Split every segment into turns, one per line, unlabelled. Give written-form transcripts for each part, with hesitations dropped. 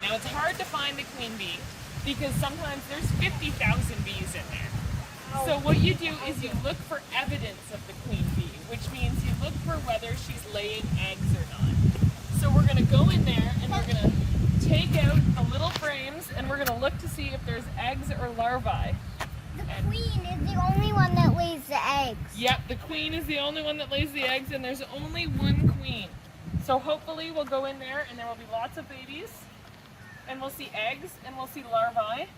Now it's hard to find the queen bee because sometimes there's 50,000 bees in there. So what you do is you look for evidence of the queen bee, which means you look for whether she's laying eggs or not. So we're gonna go in there and we're gonna take out the little frames and we're gonna look to see if there's eggs or larvae.
The queen is the only one that lays the eggs.
Yep, the queen is the only one that lays the eggs and there's only one queen. So hopefully we'll go in there and there will be lots of babies and we'll see eggs and we'll see larvae.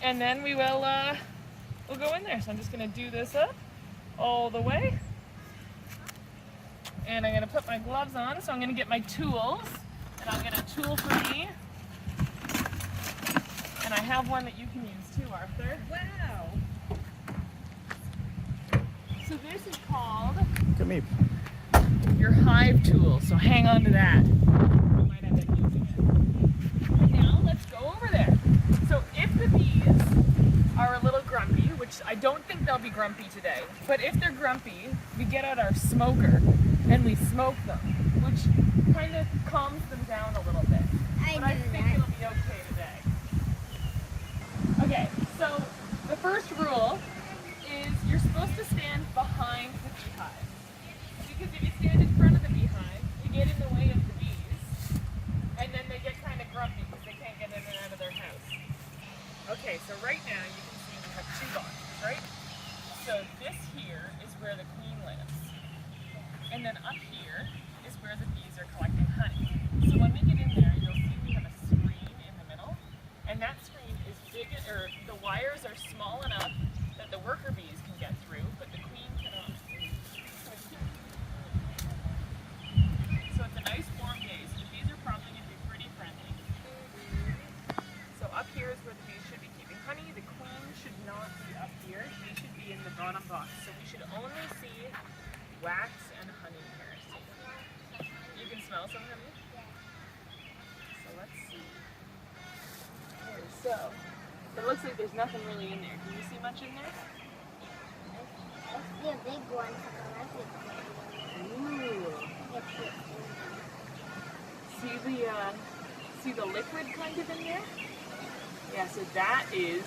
And then we will we'll go in there. So I'm just gonna do this up all the way. And I'm gonna put my gloves on, so I'm gonna get my tools. And I'll get a tool for me. And I have one that you can use too, Arthur.
Wow.
So this is called
Look at me.
your hive tool, so hang on to that. You might end up using it. Now let's go over there. So if the bees are a little grumpy, which I don't think they'll be grumpy today, but if they're grumpy, we get out our smoker and we smoke them, which kind of calms them down a little bit. But I think it'll be okay today. Okay, so the first rule is you're supposed to stand behind the beehive. Because if you stand in front of the beehive, you get in the way of the bees, and then they get kind of grumpy because they can't get in and out of their house. Okay, so right now you can see we have two boxes, right? So this here is where the queen lives. And then up here is where the bees are collecting honey. So when we get in there, you'll see we have a screen in the middle, and that screen is big, or the wires are small enough that the worker bees can get through, but the queen cannot. So it's a nice warm day, so the bees are probably going to be pretty friendly. So up here is where the bees should be keeping honey. The queen should not be up here. She should be in the bottom box. So we should only see wax and honey here. You can smell some honey? So let's see. Okay, so it looks like there's nothing really in there. Can you see much in there?
I see a big one.
Ooh. See the liquid kind of in there? Yeah, so that is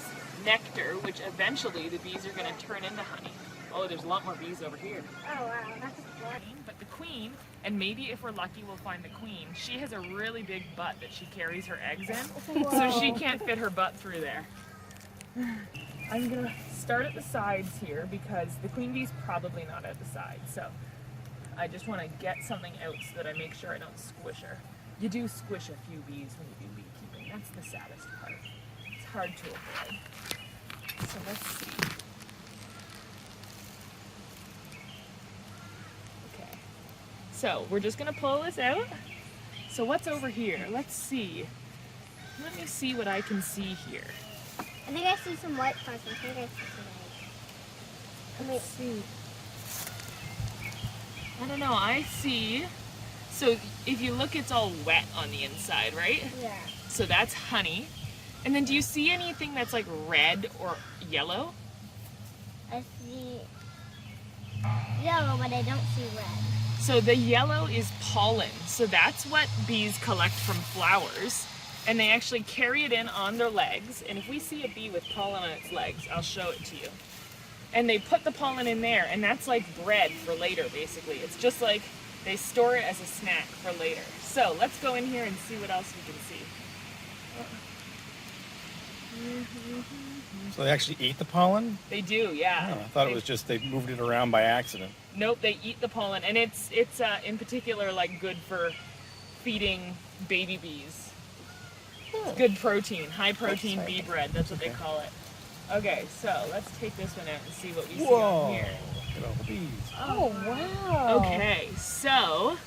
nectar, which eventually the bees are going to turn into honey. Oh, there's a lot more bees over here.
Oh wow, that's exciting.
But the queen, and maybe if we're lucky we'll find the queen, she has a really big butt that she carries her eggs in, so she can't fit her butt through there. I'm going to start at the sides here because the queen bee's probably not at the sides, so I just want to get something out so that I make sure I don't squish her. You do squish a few bees when you do beekeeping. That's the saddest part. It's hard to avoid. So let's see. Okay. So we're just going to pull this out. So what's over here? Let's see. Let me see what I can see here.
I think I see some white parts. I think I see some eggs.
Let's see. I don't know. I see. So if you look, it's all wet on the inside, right?
Yeah.
So that's honey. And then do you see anything that's like red or yellow?
I see yellow, but I don't see red.
So the yellow is pollen. So that's what bees collect from flowers. And they actually carry it in on their legs. And if we see a bee with pollen on its legs, I'll show it to you. And they put the pollen in there, and that's like bread for later, basically. It's just like they store it as a snack for later. So let's go in here and see what else we can see.
So they actually eat the pollen?
They do, yeah.
Oh, I thought it was just they moved it around by accident.
Nope, they eat the pollen, and it's in particular like good for feeding baby bees. It's good protein, high protein bee bread. That's what they call it. Okay, so let's take this one out and see what we see on here.
Look at all the bees.
Oh, wow.
Okay, so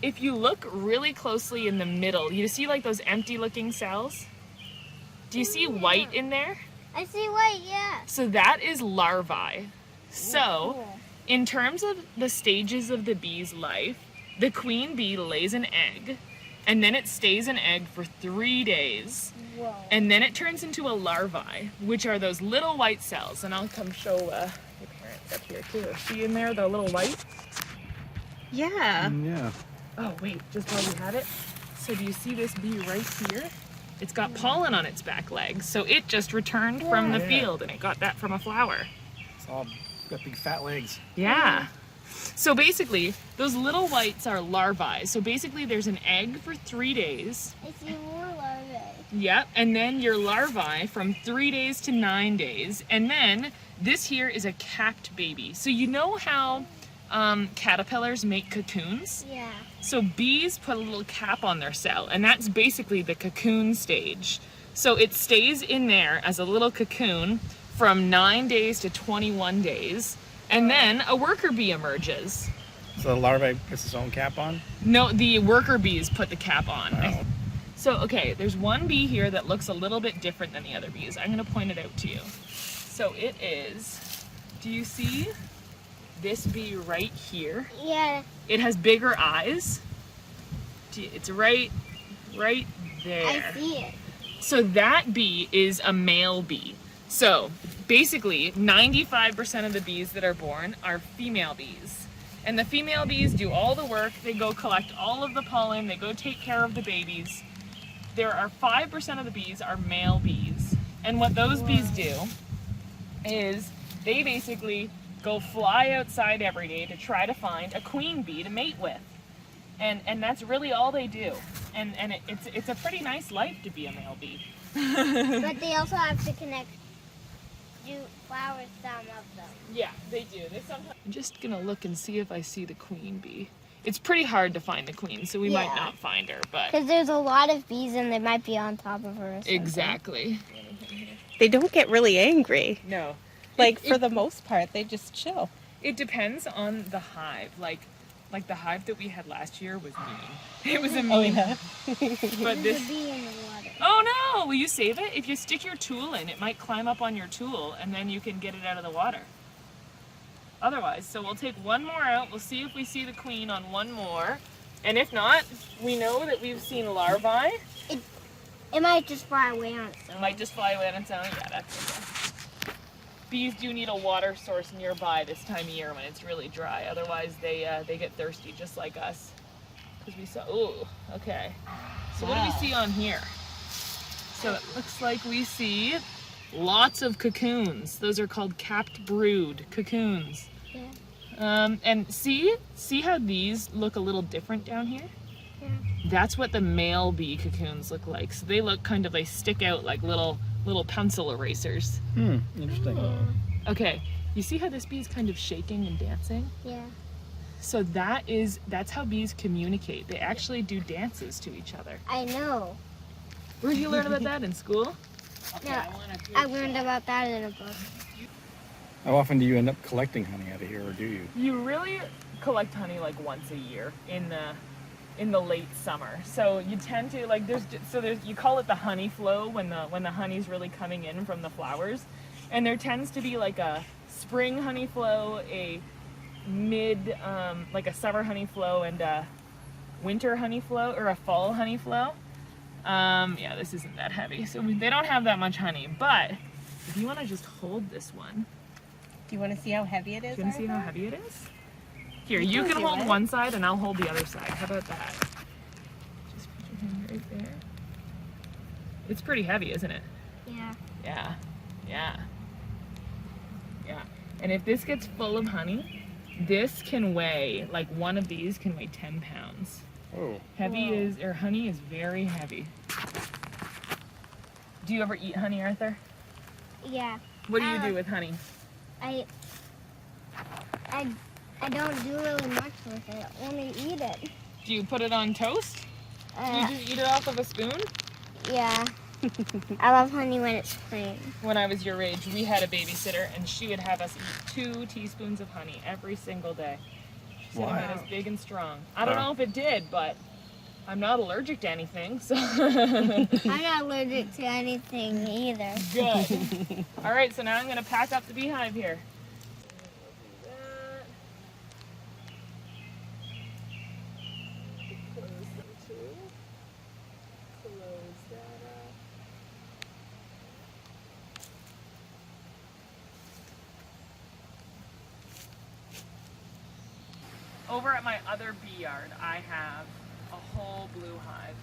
if you look really closely in the middle, you see like those empty looking cells? Do you see white in there?
I see white, yeah.
So that is larvae. So
Cool.
in terms of the stages of the bee's life, the queen bee lays an egg, and then it stays an egg for 3 days.
Whoa.
And then it turns into a larvae, which are those little white cells. And I'll come show your parents up here too. See in there, the little white?
Yeah.
Yeah.
Oh wait, just while we have it. So do you see this bee right here? It's got pollen on its back legs. So it just returned from the
Yeah.
field and it got that from a flower.
It's all got big fat legs.
Yeah. So basically, those little whites are larvae. So basically there's an egg for 3 days.
I see more larvae.
Yep, and then your larvae from 3 days to 9 days. And then this here is a capped baby. So you know how caterpillars make cocoons?
Yeah.
So bees put a little cap on their cell, and that's basically the cocoon stage. So it stays in there as a little cocoon from 9 days to 21 days, and then a worker bee emerges.
So the larvae puts its own cap on.
No, the worker bees put the cap on.
Wow.
So, okay, there's one bee here that looks a little bit different than the other bees. I'm gonna point it out to you. So it is, do you see this bee right here?
Yeah.
It has bigger eyes. It's right there.
I see it.
So that bee is a male bee. So basically 95% of the bees that are born are female bees. And the female bees do all the work. They go collect all of the pollen. They go take care of the babies. There are 5% of the bees are male bees. And what those bees do is they basically go fly outside every day to try to find a queen bee to mate with. And that's really all they do. And it's a pretty nice life to be a male bee.
But they also have to do flowers, some of them.
Yeah, they do. They sometimes. I'm just gonna look and see if I see the queen bee. It's pretty hard to find the queen, so we might
Yeah.
not find her, but
Because there's a lot of bees and they might be on top of her. Or something.
exactly.
They don't get really angry.
No.
Like, for the most part, they just chill.
It depends on the hive. Like the hive that we had last year was mean. It was a mean. But
There's
this.
a bee in the water.
Oh no! Will you save it? If you stick your tool in, it might climb up on your tool, and then you can get it out of the water. Otherwise, so we'll take one more out. We'll see if we see the queen on one more. And if not, we know that we've seen larvae.
It might just fly away on its
It
own.
might just fly away on its own. Yeah, that's okay. Bees do need a water source nearby this time of year when it's really dry. Otherwise, they get thirsty just like us. Because we saw. Ooh, okay. So what do we see on here? So it looks like we see lots of cocoons. Those are called capped brood cocoons.
Yeah.
And see how these look a little different down here?
Yeah.
That's what the male bee cocoons look like. So they look kind of, they stick out like little pencil erasers.
Interesting.
Okay, you see how this bee is kind of shaking and dancing?
Yeah.
So that's how bees communicate. They actually do dances to each other.
I know.
Where did you learn about that in school?
Yeah. I learned about that in a book.
How often do you end up collecting honey out of here, or do you?
You really collect honey like once a year in the late summer. So you tend to like there's you call it the honey flow when the honey's really coming in from the flowers, and there tends to be like a spring honey flow, a mid like a summer honey flow, and a winter honey flow or a fall honey flow. Yeah, this isn't that heavy, so they don't have that much honey. But if you want to just hold this one,
Do you want to see how heavy it is?
do you want to see how
Arthur?
heavy it is? Here,
You
you
can
can
do
hold
it.
one side and I'll hold the other side. How about that? Just put your hand right there. It's pretty heavy, isn't it?
Yeah.
Yeah. Yeah. Yeah. And if this gets full of honey, this can weigh, like one of these can weigh 10 pounds.
Oh,
Honey is very heavy. Do you ever eat honey, Arthur?
Yeah.
What do you do with honey?
I don't do really much with it. I only eat it.
Do you put it on toast? Do you just eat it off of a spoon?
Yeah. I love honey when it's plain.
When I was your age, we had a babysitter, and she would have us eat 2 teaspoons of honey every single day. She said it made us big and strong. I don't
Wow.
know if it did, but I'm not allergic to anything, so
I'm not allergic to anything either.
good. All right, so now I'm going to pack up the beehive here. Over at my other bee yard, I have a whole blue hive.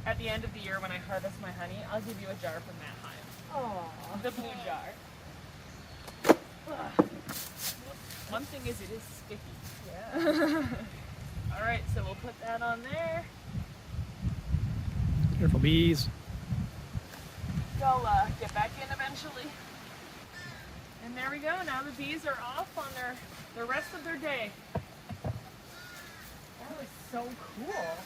At the end of the year when I harvest my honey, I'll give you a jar from that hive.
Aw.
The blue jar. Ugh. One thing is it is sticky.
Yeah.
All right, so we'll put that on there.
Careful, bees.
They'll get back in eventually. And there we go. Now the bees are off on the rest of their day.
That was so cool.